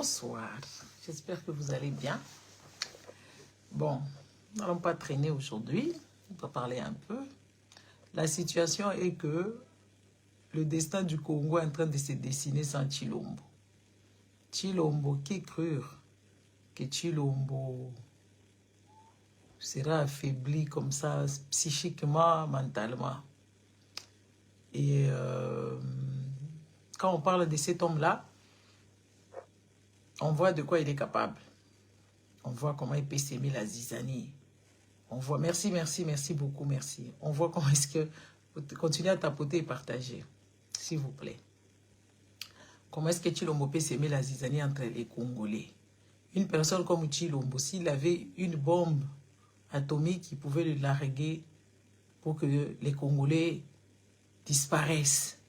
Bonsoir, j'espère que vous allez bien. Bon, nous n'allons pas traîner aujourd'hui, on va parler un peu. La situation est que le destin du Congo est en train de se dessiner sans Tshilombo. Tshilombo, qui crurent que Tshilombo sera affaibli comme ça, psychiquement, mentalement. Et quand on parle de cet homme-là, on voit de quoi il est capable. On voit comment il peut s'aimer la zizanie. On voit, merci beaucoup, merci. On voit comment est-ce que, continuez à tapoter et partager, s'il vous plaît. Comment est-ce que Tshilombo peut s'aimer la zizanie entre les Congolais? Une personne comme Tshilombo, s'il avait une bombe atomique, il pouvait le larguer pour que les Congolais disparaissent.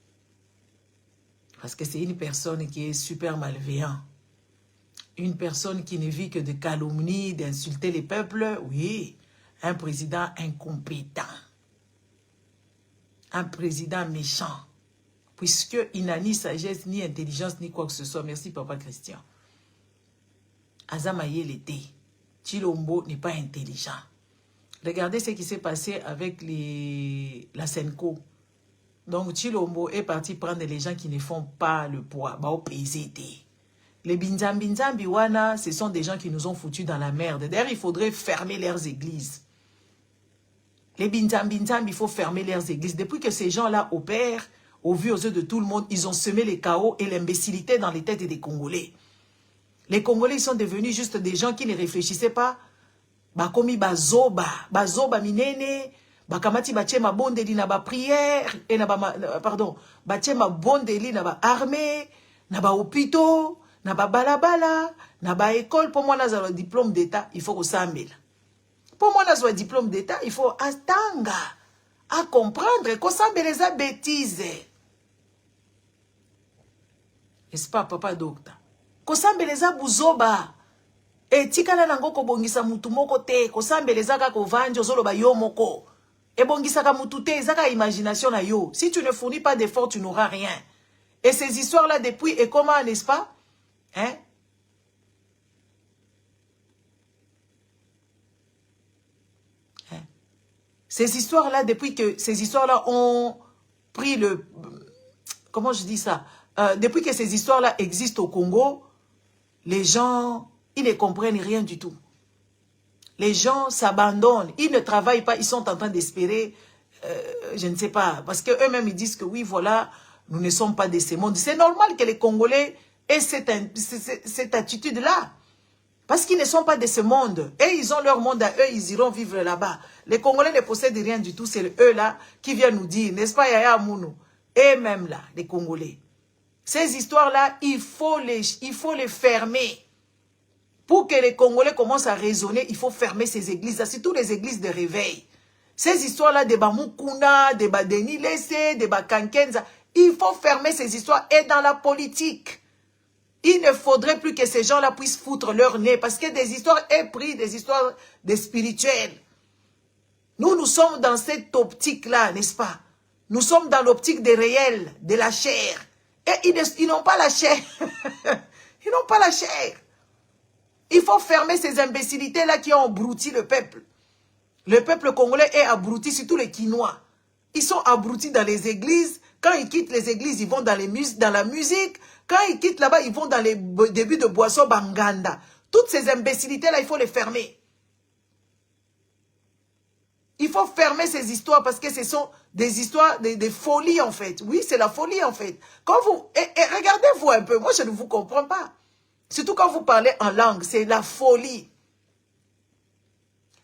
Parce que c'est une personne qui est super malveillante. Une personne qui ne vit que de calomnie, d'insulter les peuples. Oui, un président incompétent. Un président méchant. Puisqu'il n'a ni sagesse, ni intelligence, ni quoi que ce soit. Merci, Papa Christian. Azamaye l'était. Tshilombo n'est pas intelligent. Regardez ce qui s'est passé avec la Senko. Donc, Tshilombo est parti prendre les gens qui ne font pas le poids. Bah, au PZT. Les Binzambi wana, ce sont des gens qui nous ont foutus dans la merde. D'ailleurs, il faudrait fermer leurs églises. Les Binzambi, il faut fermer leurs églises. Depuis que ces gens-là opèrent, au vu aux yeux de tout le monde, ils ont semé le chaos et l'imbécilité dans les têtes des Congolais. Les Congolais, ils sont devenus juste des gens qui ne réfléchissaient pas. Bakomi bazoba minene, bakamati bache ma bondeli na ba prière, et na ba, pardon, bache ma bondeli na ba armée, na ba hôpitaux, na ba balabala, na ba école. Pour moi, là, le diplôme d'état, il faut que ça mêle. Pour moi, là, le diplôme d'état, il faut attendre à comprendre que ça mêle les bêtises. N'est-ce pas, papa docteur? Que ça mêle les bouzoba. Et tikala nango ko bongisa mutu moko te, ko sambeleza ka ko vanjo zolo ba yo moko. Et bongisa ka mutu te, zaka imagination na yo. Si tu ne fournis pas d'efforts, tu n'auras rien. Et ces histoires-là, depuis, et comment, n'est-ce pas? Hein? Hein? Ces histoires-là, depuis que ces histoires-là ont pris le... Comment je dis ça? Depuis que ces histoires-là existent au Congo, les gens... Ils ne comprennent rien du tout. Les gens s'abandonnent. Ils ne travaillent pas. Ils sont en train d'espérer, je ne sais pas. Parce qu'eux-mêmes, ils disent que oui, voilà, nous ne sommes pas de ce monde. C'est normal que les Congolais aient cette attitude-là. Parce qu'ils ne sont pas de ce monde. Et ils ont leur monde à eux, ils iront vivre là-bas. Les Congolais ne possèdent rien du tout. C'est eux-là qui viennent nous dire, n'est-ce pas, Yaya Amounou? Et même là, les Congolais. Ces histoires-là, il faut les fermer. Pour que les Congolais commencent à raisonner, il faut fermer ces églises-là, surtout les églises de réveil. Ces histoires-là, des Bamukuna, des Badeni Lessé, des Bakankenza, il faut fermer ces histoires. Et dans la politique, il ne faudrait plus que ces gens-là puissent foutre leur nez, parce que des histoires épris, des histoires des spirituels. Nous sommes dans cette optique-là, n'est-ce pas? Nous sommes dans l'optique des réels, de la chair. Et ils n'ont pas la chair. Ils n'ont pas la chair. Il faut fermer ces imbécilités-là qui ont abruti le peuple. Le peuple congolais est abruti, surtout les Quinois. Ils sont abrutis dans les églises. Quand ils quittent les églises, ils vont dans la musique. Quand ils quittent là-bas, ils vont dans les débuts de boissons banganda. Toutes ces imbécilités-là, il faut les fermer. Il faut fermer ces histoires parce que ce sont des histoires de folie en fait. Oui, c'est la folie en fait. Quand vous... Et regardez-vous un peu, moi je ne vous comprends pas. Surtout quand vous parlez en langue, c'est la folie.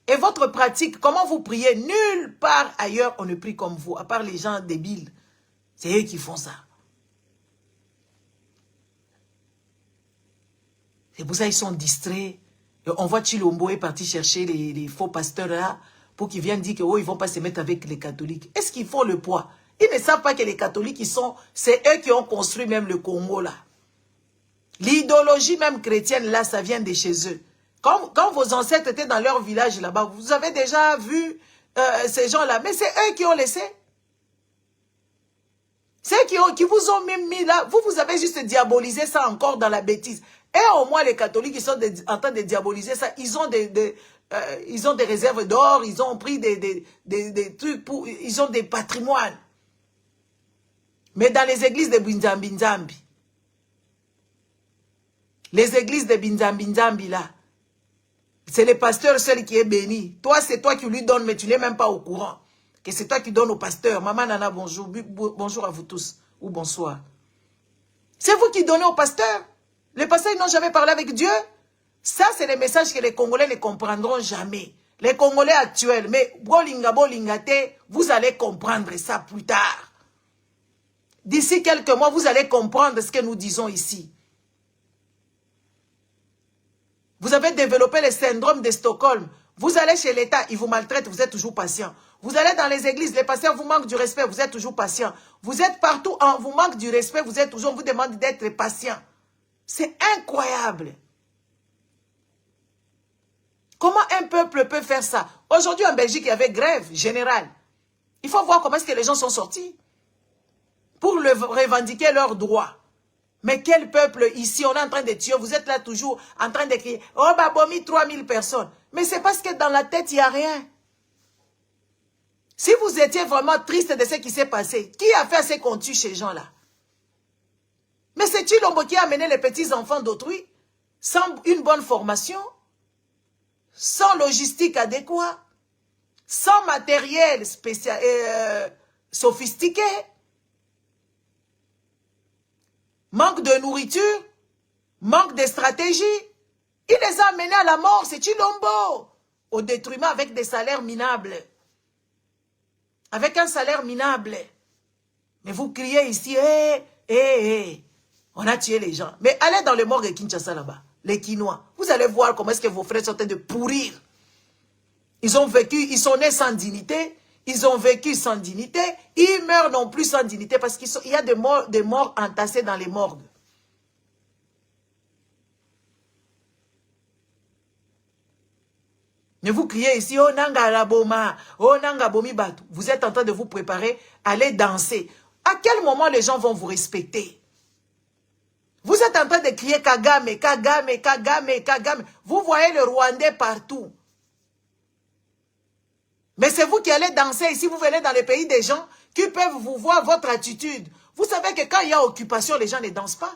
Et votre pratique, comment vous priez? Nulle part ailleurs on ne prie comme vous, à part les gens débiles. C'est eux qui font ça. C'est pour ça qu'ils sont distraits. Et on voit Tshilombo est parti chercher les faux pasteurs là pour qu'ils viennent dire que oh, ils ne vont pas se mettre avec les catholiques. Est-ce qu'ils font le poids? Ils ne savent pas que les catholiques, c'est eux qui ont construit même le Congo là. L'idéologie même chrétienne, là, ça vient de chez eux. Quand vos ancêtres étaient dans leur village là-bas, vous avez déjà vu ces gens-là. Mais c'est eux qui ont laissé. C'est eux qui vous ont même mis là. Vous avez juste diabolisé ça encore dans la bêtise. Et au moins les catholiques qui sont en train de diaboliser ça, ils ont des réserves d'or, ils ont pris des trucs pour... Ils ont des patrimoines. Mais dans les églises de Binzambi, les églises de Binzambi là, c'est le pasteur seul qui est béni. Toi, c'est toi qui lui donnes, mais tu n'es même pas au courant. Que c'est toi qui donnes au pasteur. Maman Nana, bonjour. Bonjour à vous tous. Ou bonsoir. C'est vous qui donnez au pasteur. Les pasteurs, ils n'ont jamais parlé avec Dieu. Ça, c'est les messages que les Congolais ne comprendront jamais. Les Congolais actuels. Mais, bolingate, vous allez comprendre ça plus tard. D'ici quelques mois, vous allez comprendre ce que nous disons ici. Vous avez développé le syndrome de Stockholm. Vous allez chez l'État, ils vous maltraitent, vous êtes toujours patient. Vous allez dans les églises, les pasteurs vous manquent du respect, vous êtes toujours patient. Vous êtes partout, on vous manque du respect, vous êtes toujours, on vous demande d'être patient. C'est incroyable. Comment un peuple peut faire ça? Aujourd'hui en Belgique, il y avait grève générale. Il faut voir comment est-ce que les gens sont sortis pour revendiquer leurs droits. Mais quel peuple ici, on est en train de tuer, vous êtes là toujours en train de crier, oh Babomi, 3000 personnes. Mais c'est parce que dans la tête, il n'y a rien. Si vous étiez vraiment triste de ce qui s'est passé, qui a fait assez qu'on tue ces gens-là? Mais c'est Tshilombo qui a amené les petits-enfants d'autrui, sans une bonne formation, sans logistique adéquate, sans matériel spécial, sophistiqué. Manque de nourriture, manque de stratégie. Il les a amenés à la mort, c'est Tshilombo. Au détruiment avec des salaires minables. Avec un salaire minable. Mais vous criez ici, on a tué les gens. Mais allez dans le morgue de Kinshasa là-bas, les Kinois. Vous allez voir comment est-ce que vos frères sont en train de pourrir. Ils ont vécu, ils sont nés sans dignité. Ils ont vécu sans dignité, ils meurent non plus sans dignité parce qu'il y a des morts entassés dans les morgues. Mais vous criez ici, oh nanga la boma, oh nanga bomi batu. Vous êtes en train de vous préparer à aller danser. À quel moment les gens vont vous respecter? Vous êtes en train de crier Kagame, Kagame, Kagame, Kagame. Vous voyez le Rwandais partout. Mais c'est vous qui allez danser ici, vous venez dans les pays des gens qui peuvent vous voir votre attitude. Vous savez que quand il y a occupation, les gens ne dansent pas.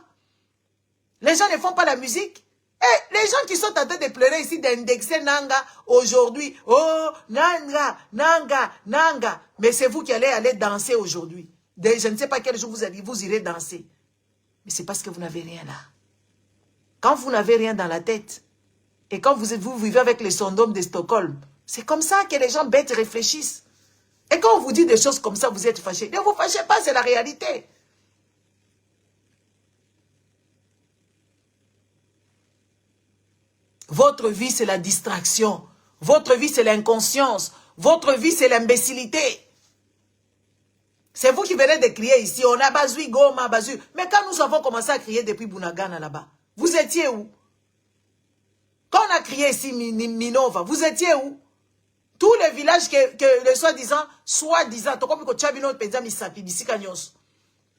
Les gens ne font pas la musique. Et les gens qui sont en train de pleurer ici, d'indexer Nanga aujourd'hui. Oh, Nanga, Nanga, Nanga. Mais c'est vous qui allez aller danser aujourd'hui. Je ne sais pas quel jour vous irez danser. Mais c'est parce que vous n'avez rien là. Quand vous n'avez rien dans la tête, et quand vous vivez avec le syndrome de Stockholm, c'est comme ça que les gens bêtes réfléchissent. Et quand on vous dit des choses comme ça, vous êtes fâchés. Ne vous fâchez pas, c'est la réalité. Votre vie, c'est la distraction. Votre vie, c'est l'inconscience. Votre vie, c'est l'imbécilité. C'est vous qui venez de crier ici. On a Bazui, Goma, Bazui. Mais quand nous avons commencé à crier depuis Bunagana là-bas, vous étiez où? Quand on a crié ici Minova, vous étiez où? Tous les villages que le soi-disant,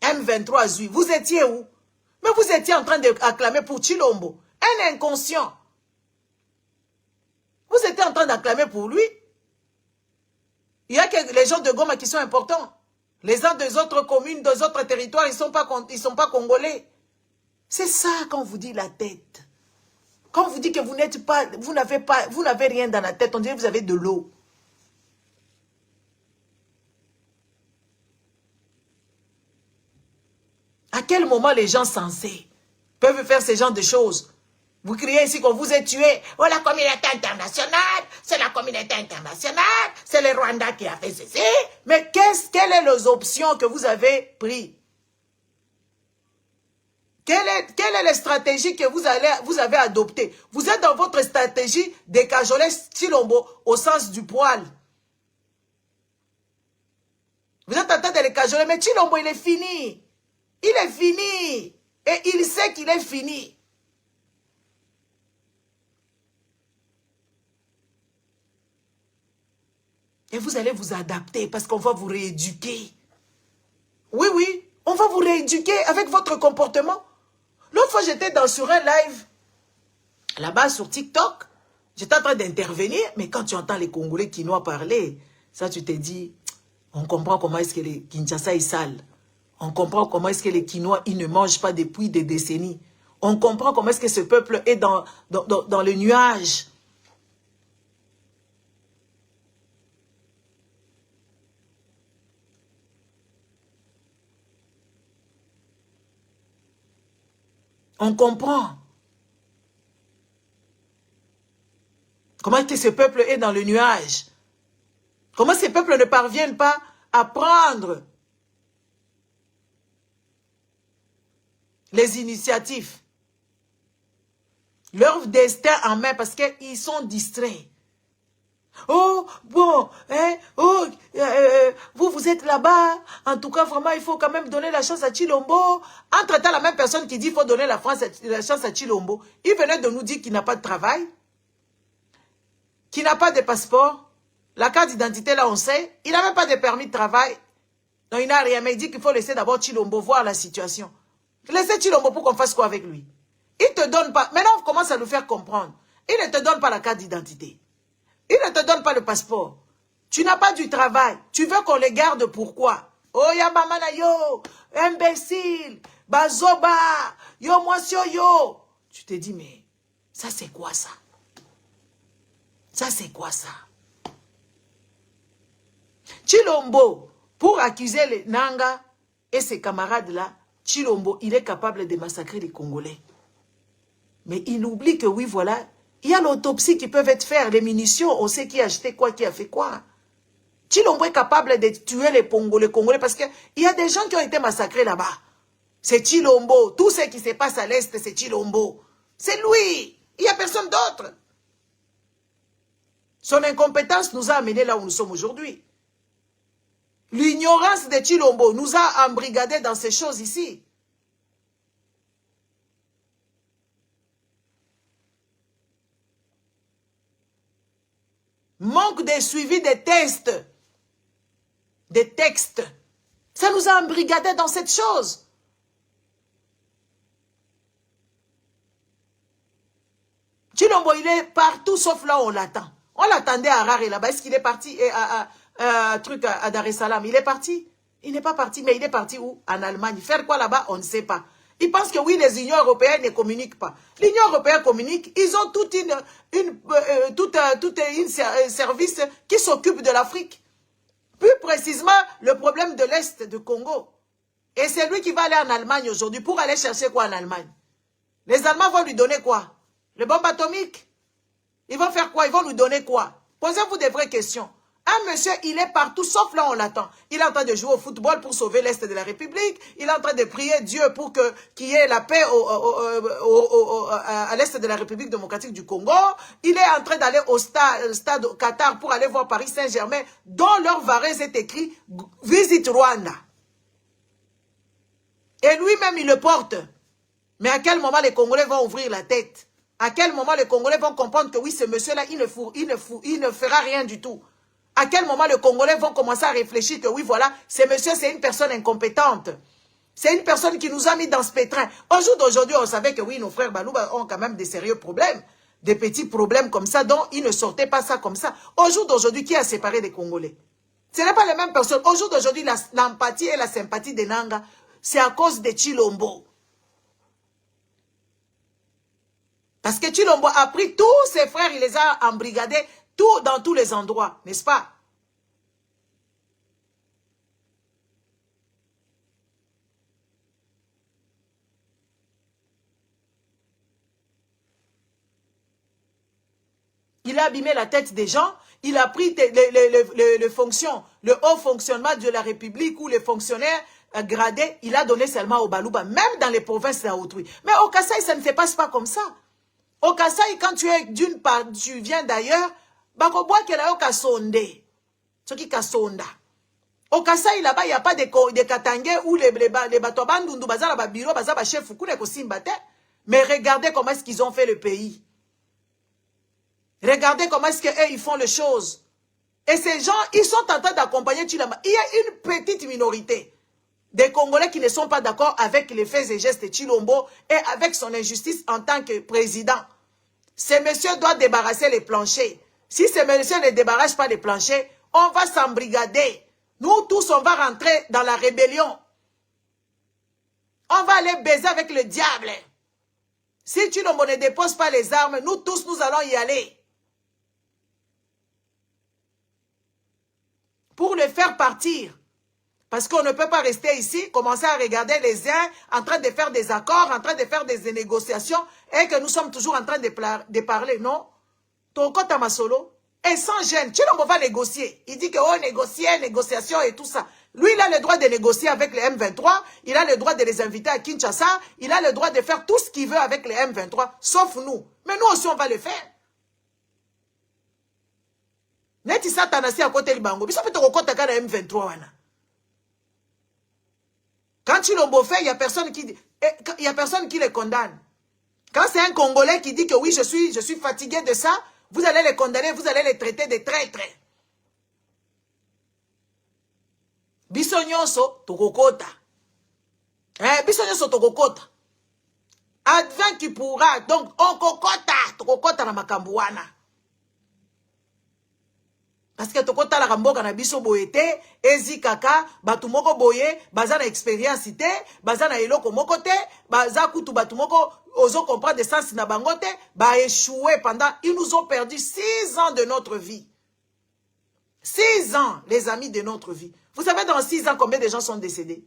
M23 Zui, vous étiez où? Mais vous étiez en train d'acclamer pour Tshilombo, un inconscient. Vous étiez en train d'acclamer pour lui. Il y a que les gens de Goma qui sont importants. Les gens des autres communes, des autres territoires, ils sont pas congolais. C'est ça quand on vous dit la tête. Quand on vous dit que vous n'avez rien dans la tête, on dirait que vous avez de l'eau. À quel moment les gens sensés peuvent faire ce genre de choses? Vous criez ici qu'on vous est tué. Oh, la communauté internationale, c'est la communauté internationale, c'est le Rwanda qui a fait ceci. Mais quelles sont les options que vous avez prises? Quelle est la stratégie que vous avez adoptée? Vous êtes dans votre stratégie de cajoler Tshilombo au sens du poil. Vous êtes en train de le cajoler, mais Tshilombo, il est fini. Il est fini. Et il sait qu'il est fini. Et vous allez vous adapter parce qu'on va vous rééduquer. Oui, oui, on va vous rééduquer avec votre comportement. L'autre fois, j'étais sur un live Là-bas, sur TikTok, j'étais en train d'intervenir, mais quand tu entends les Congolais quinois parler, ça, tu te dis, on comprend comment est-ce que les Kinshasa est sale. On comprend comment est-ce que les Quinois, ils ne mangent pas depuis des décennies. On comprend comment est-ce que ce peuple est dans le nuage. On comprend. Comment est-ce que ce peuple est dans le nuage? Comment ces peuples ne parviennent pas à prendre les initiatives, leur destin en main, parce qu'ils sont distraits. Oh, bon, hein, oh, vous êtes là-bas. En tout cas, vraiment, il faut quand même donner la chance à Chilombo. Entre-temps, la même personne qui dit qu'il faut donner la chance à Chilombo, il venait de nous dire qu'il n'a pas de travail, qu'il n'a pas de passeport. La carte d'identité, là, on sait. Il n'a même pas de permis de travail. Non, il n'a rien, mais il dit qu'il faut laisser d'abord Chilombo voir la situation. Laissez Chilombo pour qu'on fasse quoi avec lui? Il ne te donne pas. Maintenant, on commence à nous faire comprendre. Il ne te donne pas la carte d'identité. Il ne te donne pas le passeport. Tu n'as pas du travail. Tu veux qu'on les garde pourquoi? Oh, ya mamana yo, imbécile, bazoba, yo moisio yo. Tu te dis, mais ça c'est quoi ça? Ça c'est quoi ça? Chilombo, pour accuser les Nanga et ses camarades-là, Chilombo, il est capable de massacrer les Congolais. Mais il oublie que oui, voilà, il y a l'autopsie qui peuvent être faite, les munitions, on sait qui a acheté quoi, qui a fait quoi. Chilombo est capable de tuer les Congolais parce qu'il y a des gens qui ont été massacrés là-bas. C'est Chilombo. Tout ce qui se passe à l'Est, c'est Chilombo. C'est lui. Il n'y a personne d'autre. Son incompétence nous a amenés là où nous sommes aujourd'hui. L'ignorance de Chilombo nous a embrigadés dans ces choses ici. Manque de suivi des tests, des textes. Ça nous a embrigadés dans cette chose. Chilombo, il est partout sauf là où on l'attend. On l'attendait à Harare là-bas. Est-ce qu'il est parti à Dar es Salaam? Il est parti? Il n'est pas parti, mais il est parti où? En Allemagne. Faire quoi là-bas? On ne sait pas. Ils pensent que oui, les unions européennes ne communiquent pas. L'Union européenne communique. Ils ont tout un service qui s'occupe de l'Afrique. Plus précisément, le problème de l'Est du Congo. Et c'est lui qui va aller en Allemagne aujourd'hui pour aller chercher quoi en Allemagne? Les Allemands vont lui donner quoi? Les bombes atomiques? Ils vont faire quoi? Ils vont lui donner quoi? Posez-vous des vraies questions. Un monsieur, il est partout, sauf là on l'attend. Il est en train de jouer au football pour sauver l'Est de la République. Il est en train de prier Dieu pour qu'il y ait la paix à l'Est de la République démocratique du Congo. Il est en train d'aller au stade au Qatar pour aller voir Paris Saint-Germain, dont leur varèse est écrit « Visite Rwanda ». Et lui-même, il le porte. Mais à quel moment les Congolais vont ouvrir la tête? À quel moment les Congolais vont comprendre que oui, ce monsieur-là, il ne fera rien du tout? À quel moment les Congolais vont commencer à réfléchir que oui, voilà, ce monsieur, c'est une personne incompétente. C'est une personne qui nous a mis dans ce pétrin. Au jour d'aujourd'hui, on savait que oui, nos frères Balouba ont quand même des sérieux problèmes. Des petits problèmes comme ça, dont ils ne sortaient pas ça comme ça. Au jour d'aujourd'hui, qui a séparé des Congolais? Ce n'est pas les mêmes personnes. Au jour d'aujourd'hui, l'empathie et la sympathie des Nanga, c'est à cause de Chilombo. Parce que Chilombo a pris tous ses frères, il les a embrigadés dans tous les endroits, n'est-ce pas? Il a abîmé la tête des gens, il a pris les fonctions, le haut fonctionnement de la République ou les fonctionnaires gradés, il a donné seulement au Balouba, même dans les provinces d'autrui. Mais au Kasaï, ça ne se passe pas comme ça. Au Kasaï, quand tu es d'une part, tu viens d'ailleurs, Bakoboa kela yo kasonde. Ce qui kasonda. Au Kasaï, là-bas, il n'y a pas de Katangé où les bateaux bandundu, bazar, ba bureau, bazar, ba chef, foukou, ko simbate. Mais regardez comment est-ce qu'ils ont fait le pays. Regardez comment est-ce qu'eux, ils font les choses. Et ces gens, ils sont en train d'accompagner Chilombo. Il y a une petite minorité des Congolais qui ne sont pas d'accord avec les faits et gestes de Chilombo et avec son injustice en tant que président. Ces messieurs doivent débarrasser les planchers. Si ces messieurs ne débarrassent pas les planchers, on va s'embrigader. Nous tous, on va rentrer dans la rébellion. On va aller baiser avec le diable. Si tu ne déposes pas les armes, nous tous, nous allons y aller. Pour le faire partir. Parce qu'on ne peut pas rester ici, commencer à regarder les uns en train de faire des accords, en train de faire des négociations, et que nous sommes toujours en train de parler, non? Ton compte à ma solo. Et sans gêne, Tshilombo va négocier. Il dit que, oh, négocier, négociation et tout ça. Lui, il a le droit de négocier avec les M23, il a le droit de les inviter à Kinshasa, il a le droit de faire tout ce qu'il veut avec les M23, sauf nous. Mais nous aussi, on va le faire. Neti Satanasi à côté du bango. Biso peut te recompter à M23, wana. Quand Tshilombo fait, il n'y a personne qui les condamne. Quand c'est un Congolais qui dit que oui, je suis fatigué de ça, vous allez les condamner, vous allez les traiter de traîtres. Biso nyonso tokokota. Biso nyonso tokokota. Advent qui pourra. Donc, on kokota. Tokokota na makambo wana. Parce que tokota la ramboka na biso boyete, ezi kaka, batu moko boye, baza na expérience te, baza na eloko moko te, baza kutu batu moko, ozo comprendre de sens na bangote, ba échoué pendant, ils nous ont perdu 6 ans de notre vie. 6 ans, les amis, de notre vie. Vous savez dans 6 ans combien de gens sont décédés?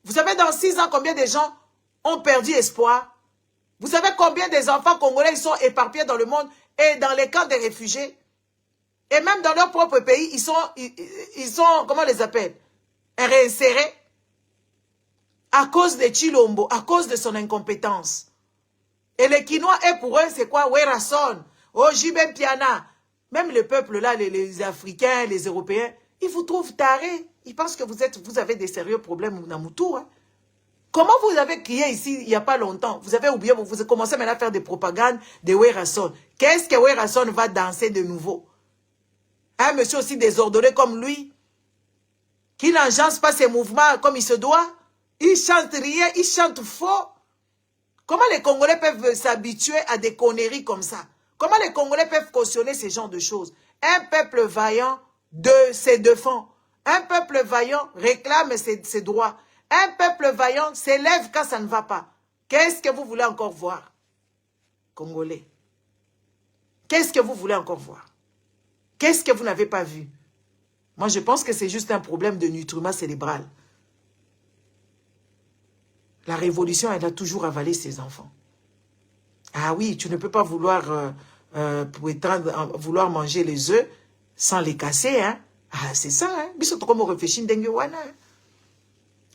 Vous savez dans 6 ans combien de gens ont perdu espoir? Vous savez combien des enfants congolais ils sont éparpillés dans le monde et dans les camps des réfugiés? Et même dans leur propre pays, ils sont comment on les appelle? Réinsérés. À cause de Tshilombo, à cause de son incompétence. Et les Quinois, et pour eux, c'est quoi? Werason, Ojibem Piana. Même le peuple là, les Africains, les Européens, ils vous trouvent tarés. Ils pensent que vous avez des sérieux problèmes dans Moutou. Hein? Comment vous avez crié ici il n'y a pas longtemps? Vous avez oublié, vous commencez maintenant à faire des propagandes de Werason. Qu'est-ce que Werason va danser de nouveau? Un monsieur aussi désordonné comme lui, qui n'engence pas ses mouvements comme il se doit, il chante rien, il chante faux. Comment les Congolais peuvent s'habituer à des conneries comme ça? Comment les Congolais peuvent cautionner ce genre de choses? Un peuple vaillant se défend. Un peuple vaillant réclame ses droits. Un peuple vaillant s'élève quand ça ne va pas. Qu'est-ce que vous voulez encore voir, Congolais? Qu'est-ce que vous voulez encore voir? Qu'est-ce que vous n'avez pas vu? Moi, je pense que c'est juste un problème de nutriments cérébral. La révolution, elle a toujours avalé ses enfants. Ah oui, tu ne peux pas vouloir, vouloir manger les œufs sans les casser. Hein? Ah, c'est ça. Hein?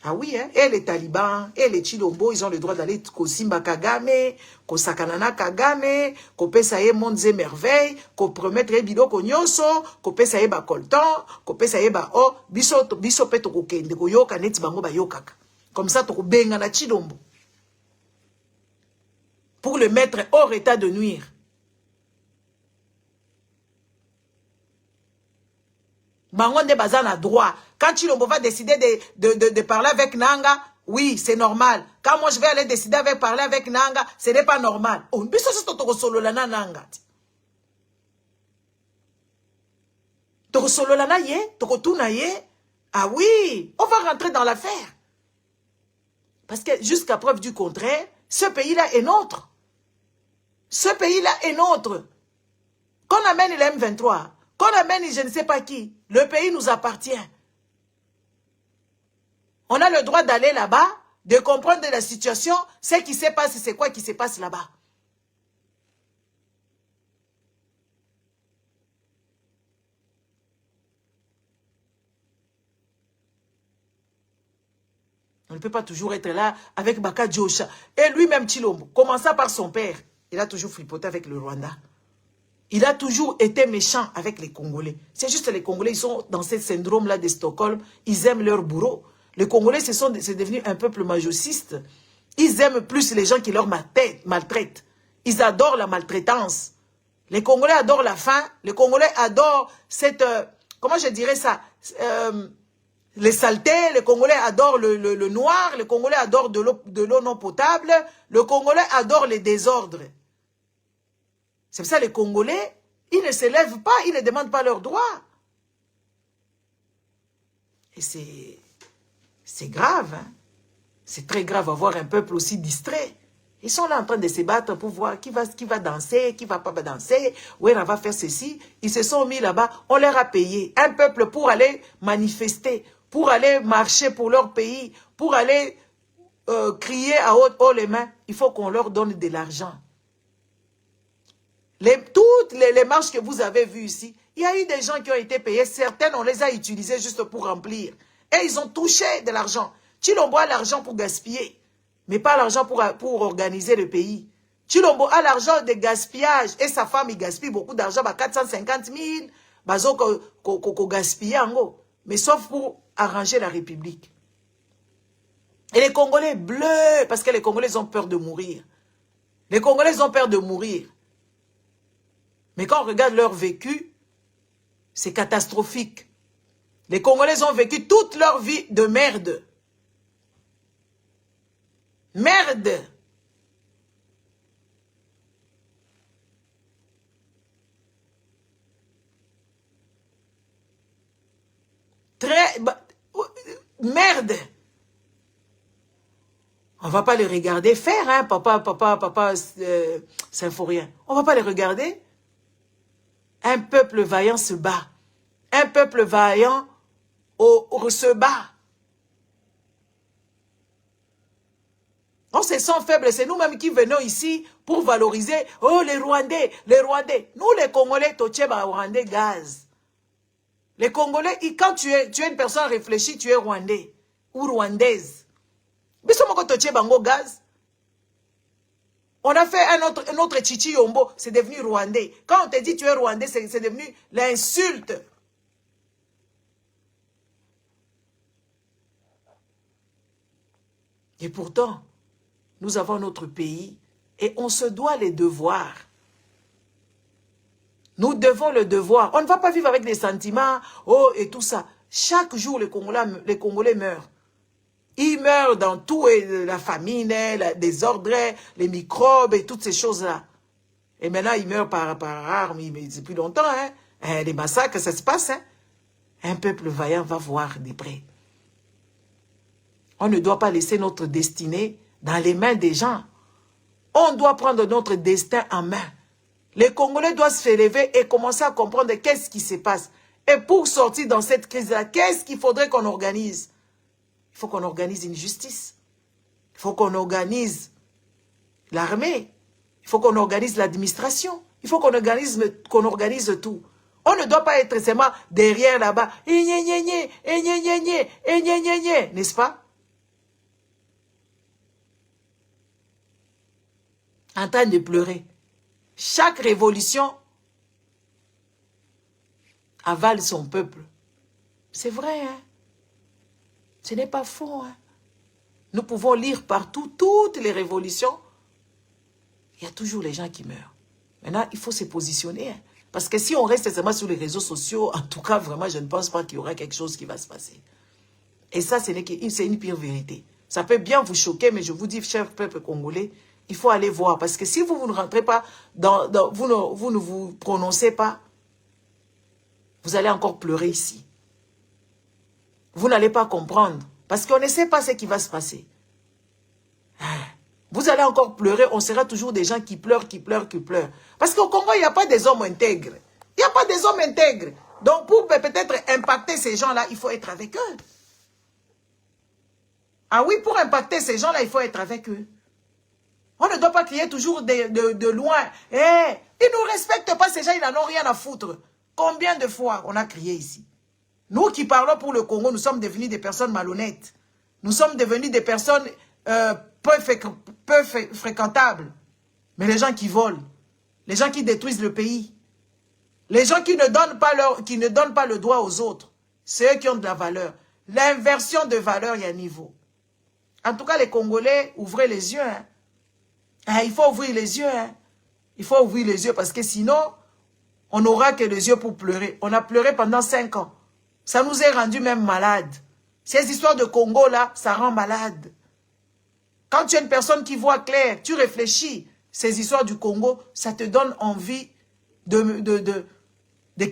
Ah oui, hein? Et les talibans, et les Tshilombo, ils ont le droit d'aller au Simba Kagame, au Sakanana Kagame, qu'au Pesaye Mondes et Merveilles, qu'au promettre Biloko Nyonso, qu'au Pesaye Bakoltan, qu'au Pesaye Ba O, biso peto kokende, ko yoka neti bango ba yokaka. Comme ça, toko benga na Tshilombo. Pour le mettre hors état de nuire. Bangonde Bazan a droit. Quand Tshilombo va décider de parler avec Nanga, oui, c'est normal. Quand moi je vais aller décider de parler avec Nanga, ce n'est pas normal. Oh, biso toko solo lana Nanga. Toko solo lana ye, toko tuna ye. Ah oui, on va rentrer dans l'affaire. Parce que jusqu'à preuve du contraire, ce pays-là est nôtre. Ce pays-là est nôtre. Qu'on amène les M23, qu'on amène je ne sais pas qui, le pays nous appartient. On a le droit d'aller là-bas, de comprendre la situation, ce qui se passe, c'est quoi qui se passe là-bas. On ne peut pas toujours être là avec Baka Djosha. Et lui-même, Tshilombo, commençant par son père, il a toujours fripoté avec le Rwanda. Il a toujours été méchant avec les Congolais. C'est juste les Congolais, ils sont dans ce syndrome-là de Stockholm. Ils aiment leur bourreau. Les Congolais, c'est devenu un peuple majociste. Ils aiment plus les gens qui leur maltraitent. Ils adorent la maltraitance. Les Congolais adorent la faim. Les Congolais adorent cette... comment je dirais ça les saletés. Les Congolais adorent le noir. Les Congolais adorent de l'eau non potable. Le Congolais adore les désordres. C'est pour ça les Congolais, ils ne se lèvent pas, ils ne demandent pas leurs droits. Et c'est grave, hein? C'est très grave avoir un peuple aussi distrait. Ils sont là en train de se battre pour voir qui va danser, qui va pas danser, où elle va faire ceci. Ils se sont mis là-bas, on leur a payé. Un peuple pour aller manifester, pour aller marcher pour leur pays, pour aller crier à haut les mains. Il faut qu'on leur donne de l'argent. Toutes les marches que vous avez vues ici, il y a eu des gens qui ont été payés. Certaines, on les a utilisées juste pour remplir. Et ils ont touché de l'argent. Chilombo a l'argent pour gaspiller, mais pas l'argent pour organiser le pays. Chilombo a l'argent de gaspillage. Et sa femme, il gaspille beaucoup d'argent, 450 000, bazo ko gaspiller en gros. Mais sauf pour arranger la République. Et les Congolais bleus, parce que les Congolais ont peur de mourir. Les Congolais ont peur de mourir. Mais quand on regarde leur vécu, c'est catastrophique. Les Congolais ont vécu toute leur vie de merde. Merde. Merde. On ne va pas les regarder faire, hein, papa, symphorien. On ne va pas les regarder. Un peuple vaillant se bat. Un peuple vaillant se bat. On se sent faible, c'est nous-mêmes qui venons ici pour valoriser. Oh, les Rwandais, les Rwandais. Nous, les Congolais, tocheba Rwandais gaz. Les Congolais, quand tu es une personne réfléchie, tu es Rwandais ou Rwandaise. Mais ce que tocheba gaz. On a fait un autre Chichi Yombo, c'est devenu Rwandais. Quand on te dit tu es Rwandais, c'est devenu l'insulte. Et pourtant, nous avons notre pays et on se doit les devoirs. Nous devons le devoir. On ne va pas vivre avec des sentiments, oh, et tout ça. Chaque jour, les Congolais meurent. Ils meurent dans tout, la famine, le désordre, les microbes et toutes ces choses-là. Et maintenant, ils meurent par armes, mais depuis longtemps, hein. Les massacres, ça se passe, hein. Un peuple vaillant va voir de près. On ne doit pas laisser notre destinée dans les mains des gens. On doit prendre notre destin en main. Les Congolais doivent se lever et commencer à comprendre qu'est-ce qui se passe. Et pour sortir dans cette crise-là, qu'est-ce qu'il faudrait qu'on organise? Il faut qu'on organise une justice. Il faut qu'on organise l'armée. Il faut qu'on organise l'administration. Il faut qu'on organise tout. On ne doit pas être seulement derrière là-bas. N'est-ce pas? En train de pleurer. Chaque révolution avale son peuple. C'est vrai, hein? Ce n'est pas faux, hein? Nous pouvons lire partout toutes les révolutions. Il y a toujours les gens qui meurent. Maintenant, il faut se positionner, hein? Parce que si on reste seulement sur les réseaux sociaux, en tout cas, vraiment, je ne pense pas qu'il y aura quelque chose qui va se passer. Et ça, c'est une pire vérité. Ça peut bien vous choquer, mais je vous dis, cher peuple congolais, il faut aller voir. Parce que si vous ne rentrez pas, vous ne vous prononcez pas, vous allez encore pleurer ici. Vous n'allez pas comprendre. Parce qu'on ne sait pas ce qui va se passer. Vous allez encore pleurer. On sera toujours des gens qui pleurent, qui pleurent, qui pleurent. Parce qu'au Congo, il n'y a pas des hommes intègres. Il n'y a pas des hommes intègres. Donc, pour peut-être impacter ces gens-là, il faut être avec eux. Ah oui, pour impacter ces gens-là, il faut être avec eux. On ne doit pas crier toujours de loin. Ils ne nous respectent pas, ces gens, ils n'en ont rien à foutre. Combien de fois on a crié ici? Nous qui parlons pour le Congo, nous sommes devenus des personnes malhonnêtes. Nous sommes devenus des personnes peu fréquentables. Mais les gens qui volent, les gens qui détruisent le pays, les gens qui ne donnent pas le droit aux autres, c'est eux qui ont de la valeur. L'inversion de valeur, il y a un niveau. En tout cas, les Congolais, ouvrez les yeux. Hein. Il faut ouvrir les yeux. Hein. Il faut ouvrir les yeux parce que sinon, on n'aura que les yeux pour pleurer. On a pleuré pendant 5 ans. Ça nous est rendu même malades. Ces histoires de Congo, là, ça rend malade. Quand tu es une personne qui voit clair, tu réfléchis. ces histoires du Congo, ça te donne envie de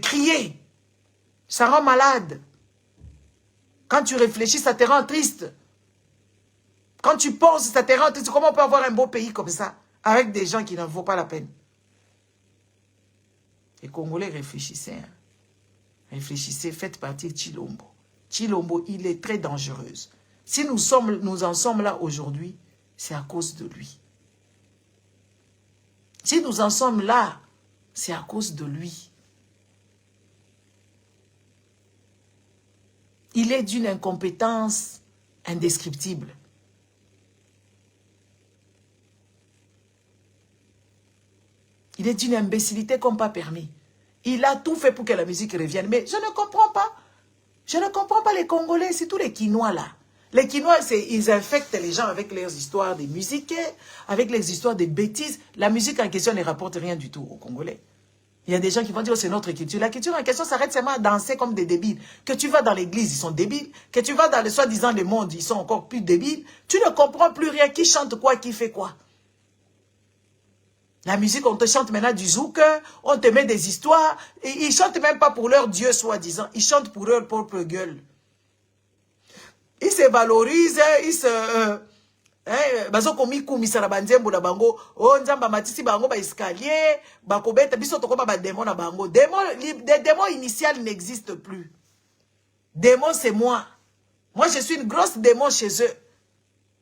crier. Ça rend malade. Quand tu réfléchis, ça te rend triste. Quand tu penses, ça te rend triste. Comment on peut avoir un beau pays comme ça, avec des gens qui n'en vaut pas la peine? Les Congolais, réfléchissez. Hein. Réfléchissez, faites partie de Chilombo. Chilombo, il est très dangereux. Si nous en sommes là aujourd'hui, c'est à cause de lui. Si nous en sommes là, c'est à cause de lui. Il est d'une incompétence indescriptible. Il est d'une imbécilité comme pas permis. Il a tout fait pour que la musique revienne. Mais je ne comprends pas. Je ne comprends pas les Congolais, c'est tous les Quinois là. Les Quinois, ils infectent les gens avec leurs histoires de musique, avec les histoires de bêtises. La musique en question ne rapporte rien du tout aux Congolais. Il y a des gens qui vont dire, oh, c'est notre culture. La culture en question s'arrête seulement à danser comme des débiles. Que tu vas dans l'église, ils sont débiles. Que tu vas dans le soi-disant le monde, ils sont encore plus débiles. Tu ne comprends plus rien. Qui chante quoi, qui fait quoi. La musique, on te chante maintenant du zouk, on te met des histoires. Et ils ne chantent même pas pour leur Dieu, soi-disant. Ils chantent pour leur propre gueule. Ils se valorisent, ils se... bazo komi kumisa na banzembo na bango o nzamba matisi bango ba escalier ba kobeta biso tokoba ba démon na bango des démons initiales n'existent plus. Démon c'est moi je suis une grosse démon chez eux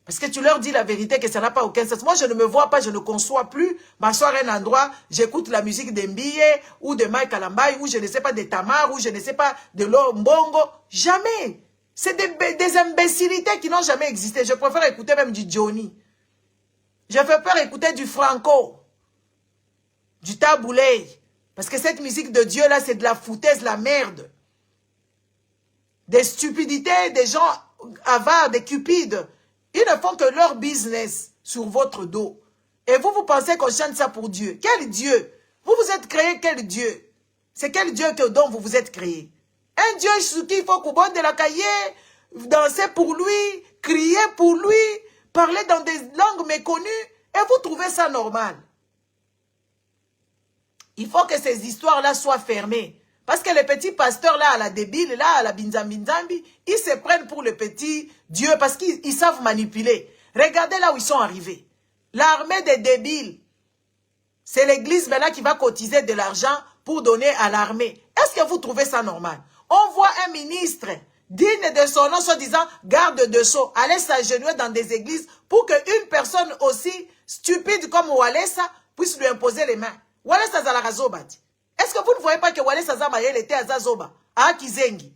parce que tu leur dis la vérité que ça n'a pas aucun sens. Moi je ne me vois pas, je ne conçois plus m'asseoir à un endroit, j'écoute la musique d'Mbie ou de Mike Alambai ou je ne sais pas de Tamar ou je ne sais pas de Lombongo, jamais. C'est des imbécilités qui n'ont jamais existé. Je préfère écouter même du Johnny. Je préfère écouter du Franco. Du Taboulé. Parce que cette musique de Dieu là, c'est de la foutaise, la merde. Des stupidités, des gens avares, des cupides. Ils ne font que leur business sur votre dos. Et vous, vous pensez qu'on chante ça pour Dieu. Quel Dieu? Vous vous êtes créé quel Dieu? C'est quel Dieu dont vous vous êtes créé? Un Dieu sur qui il faut couper de la cahier, danser pour lui, crier pour lui, parler dans des langues méconnues, et vous trouvez ça normal. Il faut que ces histoires-là soient fermées. Parce que les petits pasteurs là, à la débile, là, à la binzambi, ils se prennent pour le petit Dieu parce qu'ils savent manipuler. Regardez là où ils sont arrivés. L'armée des débiles. C'est l'église maintenant qui va cotiser de l'argent pour donner à l'armée. Est-ce que vous trouvez ça normal? On voit un ministre digne de son nom, soi-disant garde de sceaux, aller s'agenouiller dans des églises pour qu'une personne aussi stupide comme Walesa puisse lui imposer les mains. Walesa Zalakazobati. Est-ce que vous ne voyez pas que Walesa Zamayel était à Zazoba, à Kizengi?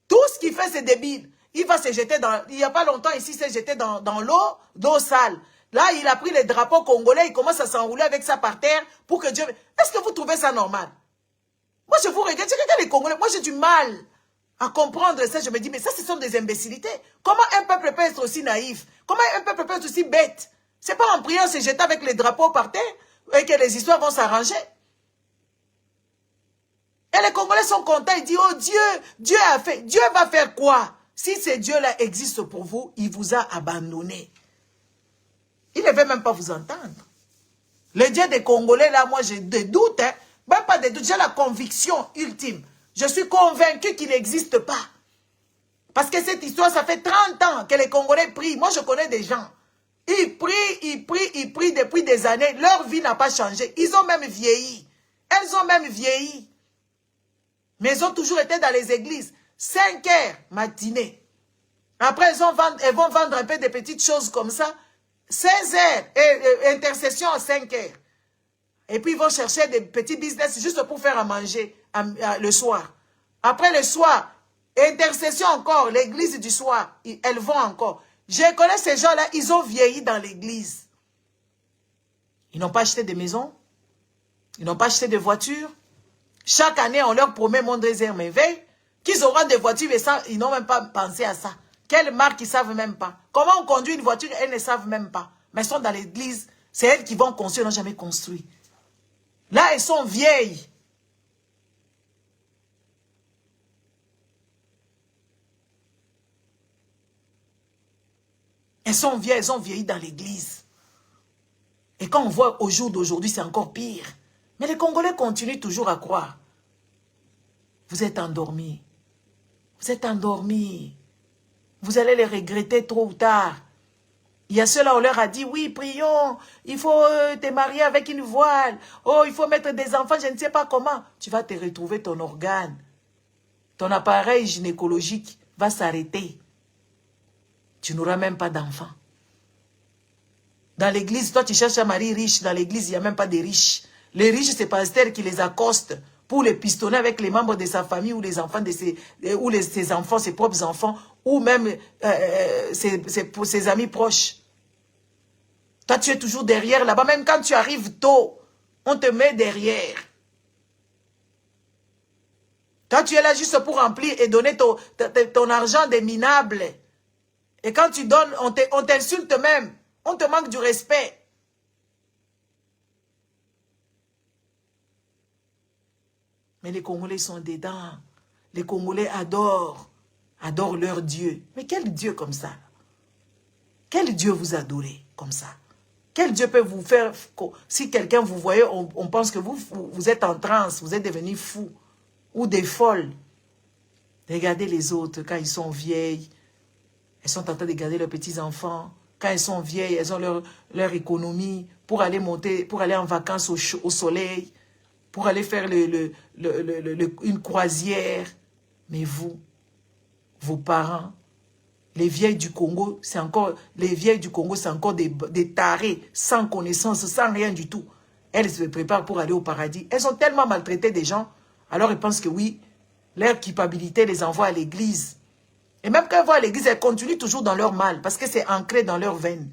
Tout ce qu'il fait, c'est débile. Il va se jeter dans... Il n'y a pas longtemps ici, il s'est jeté dans l'eau sale. Là, il a pris les drapeaux congolais, il commence à s'enrouler avec ça par terre pour que Dieu... Est-ce que vous trouvez ça normal? Moi, je vous regarde, c'est que les Congolais, moi j'ai du mal à comprendre ça. Je me dis, mais ça, ce sont des imbécilités. Comment un peuple peut être aussi naïf? Comment un peuple peut être aussi bête? C'est pas en priant se jeter avec les drapeaux par terre et que les histoires vont s'arranger. Et les Congolais sont contents, ils disent, oh Dieu a fait. Dieu va faire quoi? Si ce Dieu-là existe pour vous, il vous a abandonné. Il ne veut même pas vous entendre. Le Dieu des Congolais, là, moi j'ai des doutes, hein. Même pas des doutes, j'ai la conviction ultime. Je suis convaincu qu'il n'existe pas. Parce que cette histoire, ça fait 30 ans que les Congolais prient. Moi, je connais des gens. Ils prient depuis des années. Leur vie n'a pas changé. Ils ont même vieilli. Elles ont même vieilli. Mais elles ont toujours été dans les églises. 5 heures matinée. Après, elles vont vendre un peu de petites choses comme ça. 16 heures. Et intercession à 5 heures. Et puis, ils vont chercher des petits business juste pour faire à manger le soir. Après le soir, intercession encore, l'église du soir, elles vont encore. Je connais ces gens-là, ils ont vieilli dans l'église. Ils n'ont pas acheté de maisons. Ils n'ont pas acheté de voitures. Chaque année, on leur promet mon désert merveille, qu'ils auront des voitures, et ça, ils n'ont même pas pensé à ça. Quelle marque, ils ne savent même pas. Comment on conduit une voiture, elles ne savent même pas. Mais elles sont dans l'église. C'est elles qui vont construire, elles n'ont jamais construit. Là, elles sont vieilles. Elles sont vieilles, elles ont vieilli dans l'église. Et quand on voit au jour d'aujourd'hui, c'est encore pire. Mais les Congolais continuent toujours à croire. Vous êtes endormis. Vous êtes endormis. Vous allez les regretter tôt ou tard. Il y a ceux-là, on leur a dit, oui, prions, il faut te marier avec une voile. Oh, il faut mettre des enfants, je ne sais pas comment. Tu vas te retrouver ton organe. Ton appareil gynécologique va s'arrêter. Tu n'auras même pas d'enfants. Dans l'église, toi, tu cherches un mari riche. Dans l'église, il n'y a même pas de riches. Les riches, c'est pasteur qui les accoste pour les pistonner avec les membres de sa famille ou les enfants de ses enfants, ses propres enfants, ou même ses amis proches. Toi, tu es toujours derrière là-bas. Même quand tu arrives tôt, on te met derrière. Toi, tu es là juste pour remplir et donner ton argent des minables. Et quand tu donnes, on t'insulte même. On te manque du respect. Mais les Congolais sont dedans. Les Congolais adorent leur Dieu. Mais quel Dieu comme ça? Quel Dieu vous adorez comme ça? Quel Dieu peut vous faire... Si quelqu'un vous voyait, on pense que vous êtes en transe, vous êtes devenus fous ou des folles. Regardez les autres, quand ils sont vieilles, elles sont en train de garder leurs petits-enfants. Quand elles sont vieilles, elles ont leur économie pour aller en vacances au soleil, pour aller faire une croisière. Mais vous, vos parents, les vieilles du Congo, c'est encore des tarés, sans connaissance, sans rien du tout. Elles se préparent pour aller au paradis. Elles ont tellement maltraité des gens, alors elles pensent que oui, leur culpabilité les envoie à l'église. Et même quand elles vont à l'église, elles continuent toujours dans leur mal, parce que c'est ancré dans leurs veines.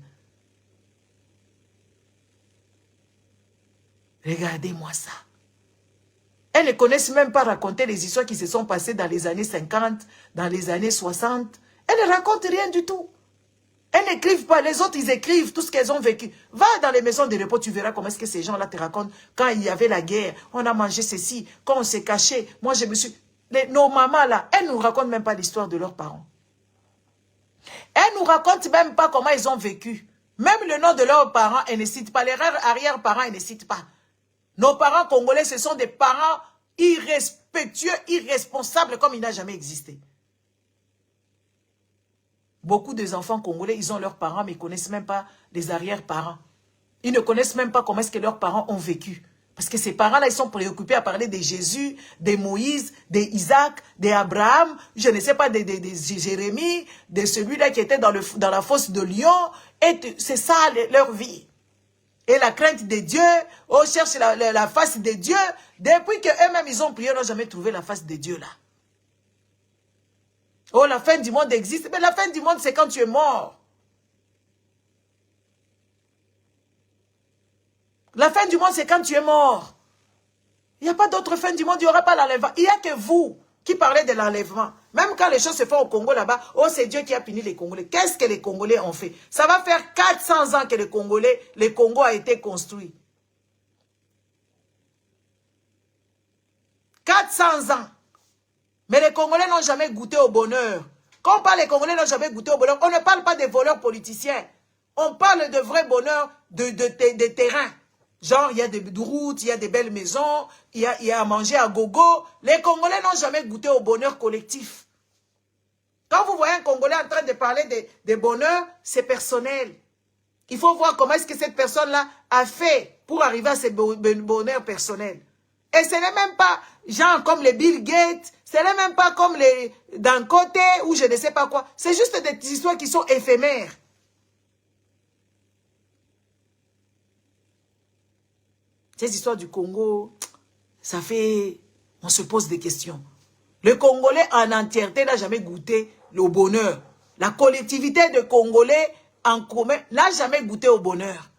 Regardez-moi ça. Elles ne connaissent même pas raconter les histoires qui se sont passées dans les années 50, dans les années 60. Elles ne racontent rien du tout. Elles n'écrivent pas. Les autres, ils écrivent tout ce qu'elles ont vécu. Va dans les maisons de repos, tu verras comment est-ce que ces gens-là te racontent. Quand il y avait la guerre, on a mangé ceci, quand on s'est caché, moi je me suis... Nos mamans là, elles ne nous racontent même pas l'histoire de leurs parents. Elles ne nous racontent même pas comment ils ont vécu. Même le nom de leurs parents, elles ne citent pas. Les arrière-parents, elles ne citent pas. Nos parents congolais, ce sont des parents irrespectueux, irresponsables comme il n'a jamais existé. Beaucoup des enfants congolais, ils ont leurs parents, mais ils ne connaissent même pas les arrière-parents. Ils ne connaissent même pas comment est-ce que leurs parents ont vécu. Parce que ces parents-là, ils sont préoccupés à parler de Jésus, de Moïse, d'Isaac, d'Abraham, je ne sais pas, de Jérémie, de celui-là qui était dans la fosse de lion. Et c'est ça leur vie. Et la crainte de Dieu, on cherche la face de Dieu. Depuis qu'eux-mêmes, ils ont prié, ils n'ont jamais trouvé la face de Dieu là. Oh, la fin du monde existe. Mais la fin du monde, c'est quand tu es mort. La fin du monde, c'est quand tu es mort. Il n'y a pas d'autre fin du monde, il n'y aura pas l'enlèvement. Il n'y a que vous qui parlez de l'enlèvement. Même quand les choses se font au Congo là-bas, oh, c'est Dieu qui a puni les Congolais. Qu'est-ce que les Congolais ont fait? Ça va faire 400 ans que le Congo a été construit. 400 ans. Mais les Congolais n'ont jamais goûté au bonheur. Quand on parle des Congolais n'ont jamais goûté au bonheur, on ne parle pas des voleurs politiciens. On parle de vrai bonheur de terrain. Genre, il y a des routes, il y a des belles maisons, il y a à manger à gogo. Les Congolais n'ont jamais goûté au bonheur collectif. Quand vous voyez un Congolais en train de parler de bonheur, c'est personnel. Il faut voir comment est-ce que cette personne-là a fait pour arriver à ce bonheur personnel. Et ce n'est même pas genre comme les Bill Gates, ce n'est même pas comme les d'un côté ou je ne sais pas quoi. C'est juste des histoires qui sont éphémères. Ces histoires du Congo, ça fait... On se pose des questions. Le Congolais en entièreté n'a jamais goûté le bonheur. La collectivité de Congolais en commun n'a jamais goûté au bonheur.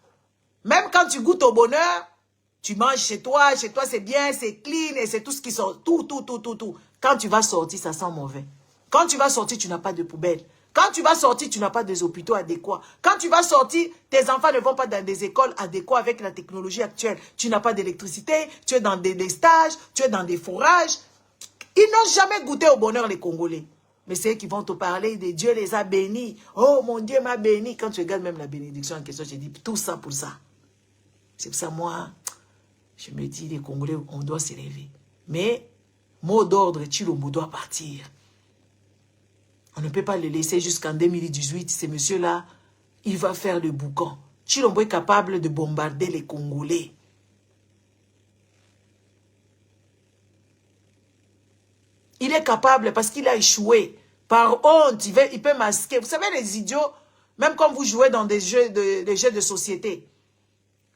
Même quand tu goûtes au bonheur, tu manges chez toi c'est bien, c'est clean et c'est tout ce qui sort. Tout. Quand tu vas sortir, ça sent mauvais. Quand tu vas sortir, tu n'as pas de poubelle. Quand tu vas sortir, tu n'as pas des hôpitaux adéquats. Quand tu vas sortir, tes enfants ne vont pas dans des écoles adéquates avec la technologie actuelle. Tu n'as pas d'électricité, tu es dans des stages, tu es dans des fourrages. Ils n'ont jamais goûté au bonheur, les Congolais. Mais c'est eux qui vont te parler de Dieu les a bénis. Oh, mon Dieu m'a béni. Quand tu regardes même la bénédiction en question, je dis tout ça pour ça. C'est pour ça, moi, je me dis, les Congolais, on doit s'élever. Mais, mot d'ordre, Tshilombo doit partir. On ne peut pas le laisser jusqu'en 2018. Ce monsieur-là, il va faire le boucan. Tshilombo est capable de bombarder les Congolais. Il est capable parce qu'il a échoué. Par honte, il peut masquer. Vous savez, les idiots, même quand vous jouez dans des jeux de société,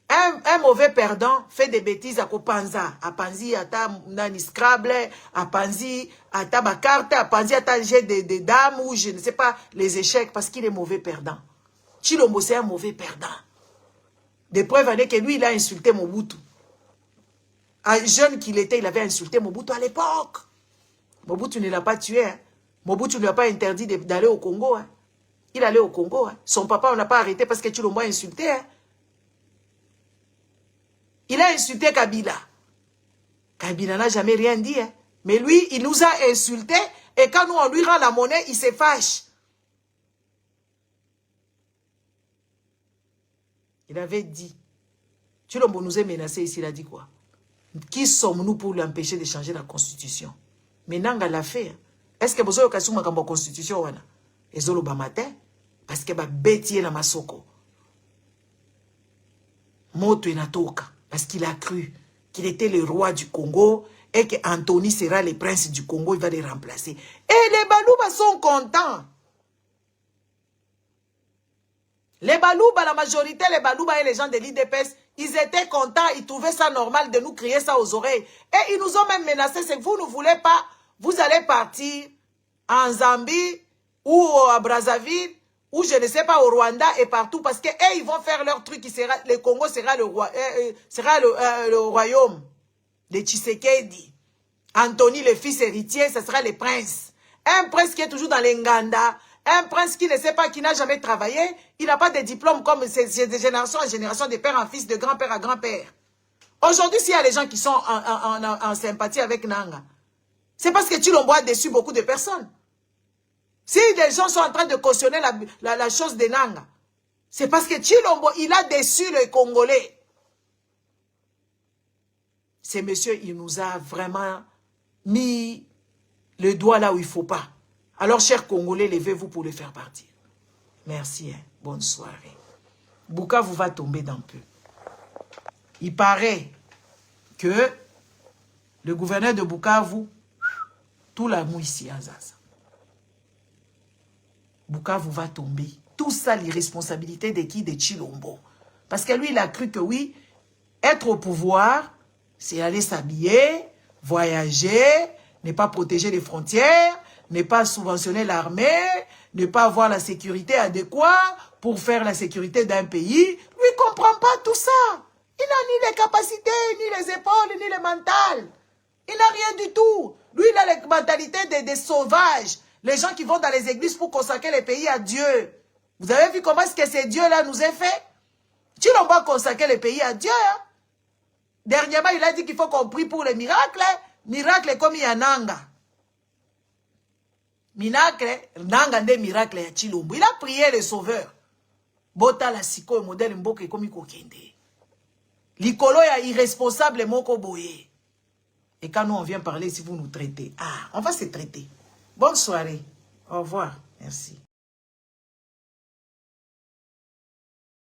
un mauvais perdant fait des bêtises à Kopanza. À Panzi, à ta nani Scrabble, à Panzi, à ta carte, à Panzi, à ta jet de dames ou je ne sais pas, les échecs parce qu'il est mauvais perdant. Tshilombo, c'est un mauvais perdant. Des preuves années que lui, il a insulté Mobutu. Un jeune qu'il était, il avait insulté Mobutu à l'époque. Mobutu ne l'a pas tué. Hein. Mobutu ne lui a pas interdit d'aller au Congo. Hein. Il allait au Congo. Hein. Son papa, on n'a pas arrêté parce que Tshilombo a insulté. Hein. Il a insulté Kabila. Kabila n'a jamais rien dit. Hein. Mais lui, il nous a insultés. Et quand nous, on lui rend la monnaie, il se fâche. Il avait dit. Tshilombo nous a menacé ici. Il a dit quoi? Qui sommes-nous pour l'empêcher de changer la constitution? Mais Nanga l'a fait. Hein. Est-ce que vous avez occasion de la constitution? Et Zolo Bamatin? Parce que va bêtier la masoko. Moto Inatoka. Parce qu'il a cru qu'il était le roi du Congo et que Anthony sera le prince du Congo, il va les remplacer. Et les Balouba sont contents. Les Balouba, la majorité, les Balouba et les gens de l'IDPS, ils étaient contents, ils trouvaient ça normal de nous crier ça aux oreilles. Et ils nous ont même menacé, c'est que vous ne voulez pas, vous allez partir en Zambie ou à Brazzaville, ou je ne sais pas, au Rwanda et partout, parce que ils vont faire leur truc, le Congo sera le royaume de Tshisekedi. Anthony, le fils héritier, ce sera le prince. Un prince qui est toujours dans les Nganda, un prince qui ne sait pas, qui n'a jamais travaillé, il n'a pas de diplôme comme c'est de génération en génération, de père en fils, de grand-père à grand-père. Aujourd'hui, s'il y a des gens qui sont en sympathie avec Nanga, c'est parce que Tshilombo a déçu beaucoup de personnes. Si des gens sont en train de cautionner la chose de Nanga, c'est parce que Tshilombo, il a déçu les Congolais. Ce monsieur, il nous a vraiment mis le doigt là où il ne faut pas. Alors, chers Congolais, levez-vous pour le faire partir. Merci, hein. Bonne soirée. Bukavu va tomber d'un peu. Il paraît que le gouverneur de Bukavu, tout l'amour ici à Zaza. Bukavu va tomber. Tout ça, l'irresponsabilité de qui? De Tshilombo. Parce que lui, il a cru que oui, être au pouvoir, c'est aller s'habiller, voyager, ne pas protéger les frontières, ne pas subventionner l'armée, ne pas avoir la sécurité adéquate pour faire la sécurité d'un pays. Lui, il ne comprend pas tout ça. Il n'a ni les capacités, ni les épaules, ni le mental. Il n'a rien du tout. Lui, il a la mentalité des sauvages. Les gens qui vont dans les églises pour consacrer les pays à Dieu. Vous avez vu comment est-ce que ces dieux-là nous ont fait? Tshilombo a consacré les pays à Dieu. Hein? Dernièrement, il a dit qu'il faut qu'on prie pour les miracles. Miracle comme il y a Nanga. Miracle, Nanga des miracles à Tshilombo. Il a prié le sauveur. Bota la siko modèle mboke comme il kokende. Likolo ya irresponsable moko boye. Et quand nous on vient parler, si vous nous traitez, on va se traiter. Bonne soirée. Au revoir. Merci.